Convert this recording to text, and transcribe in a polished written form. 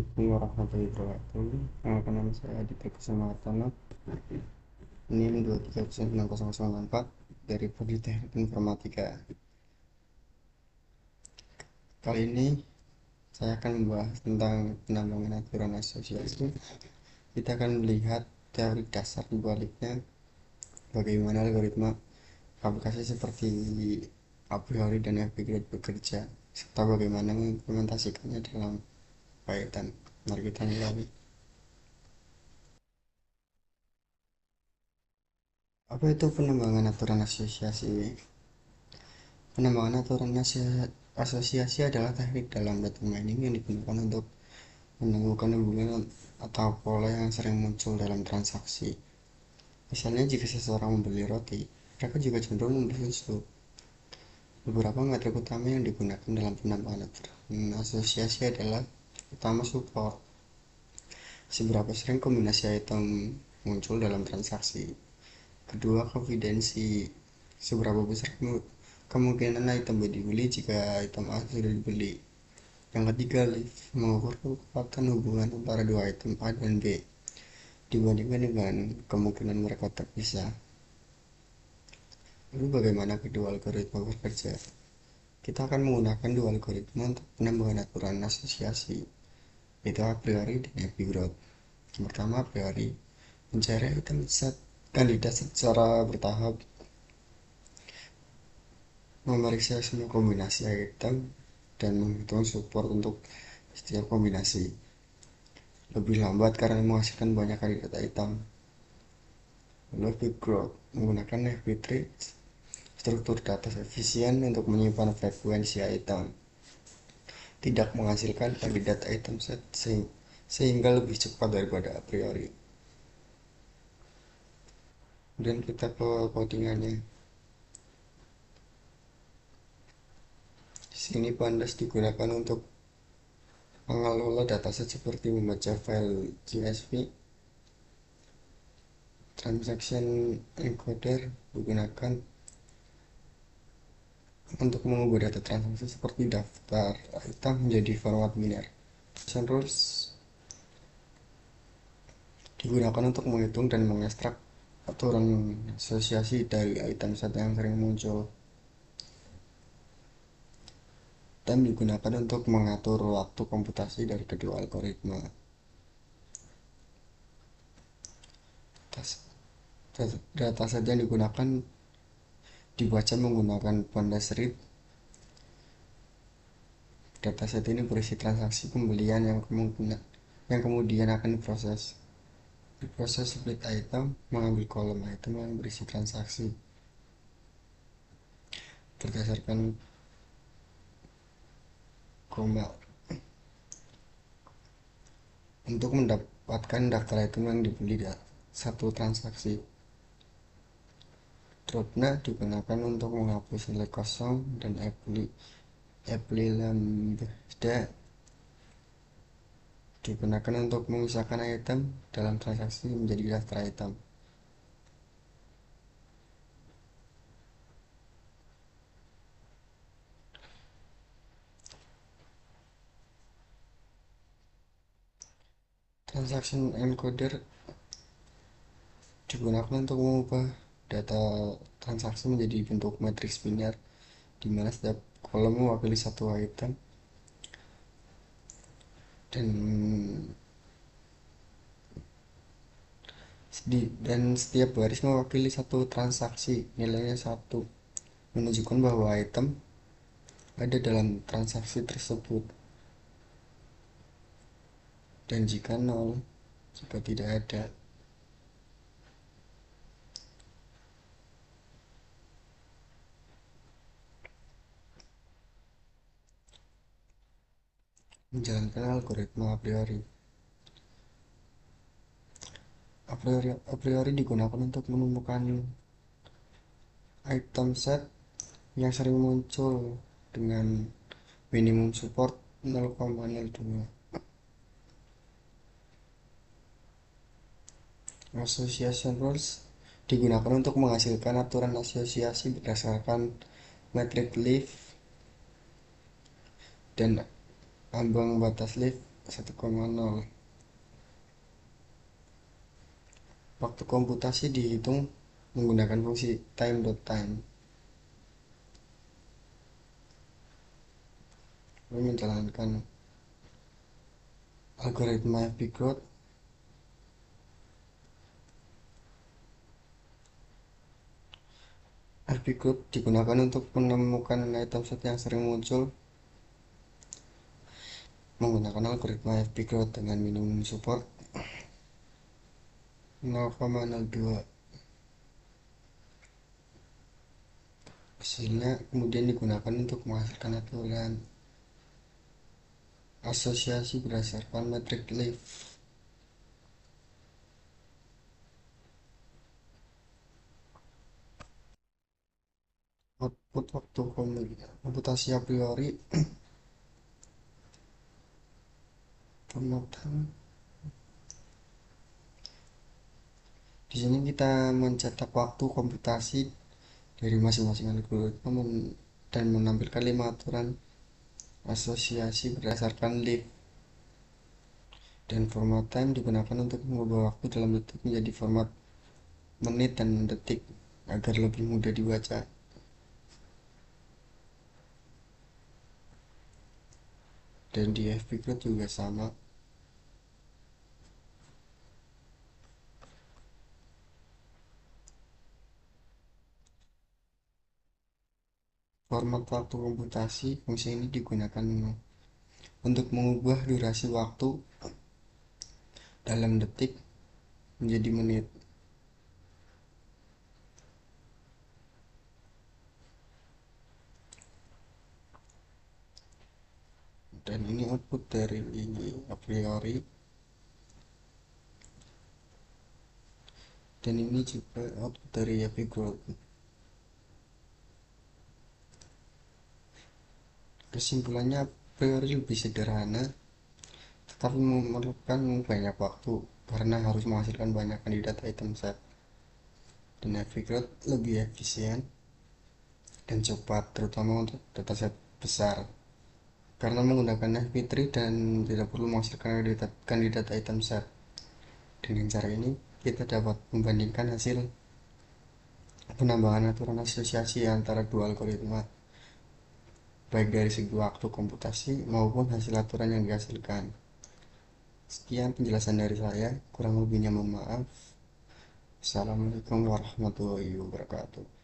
Assalamualaikum warahmatullahi wabarakatuh. Nama saya Aditya Kusuma. NIM 239004 dari Prodi Teknik Informatika. Kali ini saya akan membahas tentang penambangan aturan asosiasi. Kita akan melihat teori dasar di baliknya, bagaimana algoritma aplikasi seperti a priori dan FP-grade bekerja, serta bagaimana mengimplementasikannya dalam Python. Mari kita mulai. Apa itu penambangan aturan asosiasi? Penambangan aturan asosiasi adalah teknik dalam data mining yang digunakan untuk menemukan hubungan atau pola yang sering muncul dalam transaksi. Misalnya, jika seseorang membeli roti, mereka juga cenderung membeli susu. Beberapa metrik utama yang digunakan dalam penambangan aturan asosiasi adalah: pertama, support. Seberapa sering kombinasi item muncul dalam transaksi. Kedua, konfidensi. Seberapa besar kemungkinan item B dibeli jika item A sudah dibeli. Yang ketiga, leaf. Mengukur kekuatan hubungan antara dua item A dan B dibandingkan dengan kemungkinan mereka terpisah. Lalu bagaimana kedua algoritma bekerja? Kita akan menggunakan dua algoritma untuk penambangan aturan asosiasi, yaitu a priori dan epigrowth. Yang pertama, a priori, mencari item set kandidat secara bertahap, memeriksa semua kombinasi item, dan menghitung support untuk setiap kombinasi. Lebih lambat karena menghasilkan banyak kandidat item. Lalu FP-growth, menggunakan FP-tree, struktur data efisien untuk menyimpan frekuensi item, tidak menghasilkan kandidat item set sehingga lebih cepat daripada a priori. Dan kita ke codingannya. Sini pandas digunakan untuk mengelola dataset seperti membaca file CSV. Transaction encoder digunakan untuk mengubah data transaksi seperti daftar item menjadi format biner. Transaction rules digunakan untuk menghitung dan mengekstrak aturan asosiasi dari item set yang sering muncul, dan digunakan untuk mengatur waktu komputasi dari kedua algoritma. Dataset yang digunakan dibaca menggunakan pandas read. Dataset ini berisi transaksi pembelian yang kemudian akan diproses. Diproses split item, mengambil kolom item yang berisi transaksi berdasarkan koma untuk mendapatkan daftar item yang dibeli satu transaksi. Dropnya digunakan untuk menghapus nilai kosong, dan apply lambda digunakan untuk memisahkan item dalam transaksi menjadi daftar item. Transaction encoder digunakan untuk mengubah data transaksi menjadi bentuk matriks biner, di mana setiap kolom mewakili satu item dan setiap baris mewakili satu transaksi, nilainya 1, menunjukkan bahwa item ada dalam transaksi tersebut, dan jika 0 jika tidak ada. Menjalankan algoritma a priori. A priori digunakan untuk menemukan item set yang sering muncul dengan minimum support 0,02. Association rules digunakan untuk menghasilkan aturan asosiasi berdasarkan metrik leaf dan ambang batas leaf 1,0. Waktu komputasi dihitung menggunakan fungsi time.time. Lalu menjalankan algoritma FP Growth. FP Growth digunakan untuk menemukan item set yang sering muncul menggunakan algoritma FP Growth dengan minimum support 0,02. Hasilnya kemudian digunakan untuk menghasilkan aturan asosiasi berdasarkan metrik leaf. Output waktu komputasi a priori pemotongan. Di sini kita mencetak waktu komputasi dari masing-masing algoritma dan menampilkan 5 aturan asosiasi berdasarkan leaf. Dan format time digunakan untuk mengubah waktu dalam detik menjadi format menit dan detik agar lebih mudah dibaca. Dan di FP Growth juga sama. Format waktu komputasi, fungsi ini digunakan untuk mengubah durasi waktu dalam detik menjadi menit. Dan ini output dari a priori. Dan ini juga output dari FP Growth. Kesimpulannya, a priori lebih sederhana, tetapi memerlukan banyak waktu karena harus menghasilkan banyak kandidat item set. Dan FP Growth lebih efisien dan cepat, terutama untuk dataset besar, karena menggunakan FP3 dan tidak perlu menghasilkan kandidat item set. Dengan cara ini, kita dapat membandingkan hasil penambahan aturan asosiasi antara dua algoritma, baik dari segi waktu komputasi maupun hasil aturan yang dihasilkan. Sekian penjelasan dari saya, kurang lebihnya mohon maaf. Assalamualaikum warahmatullahi wabarakatuh.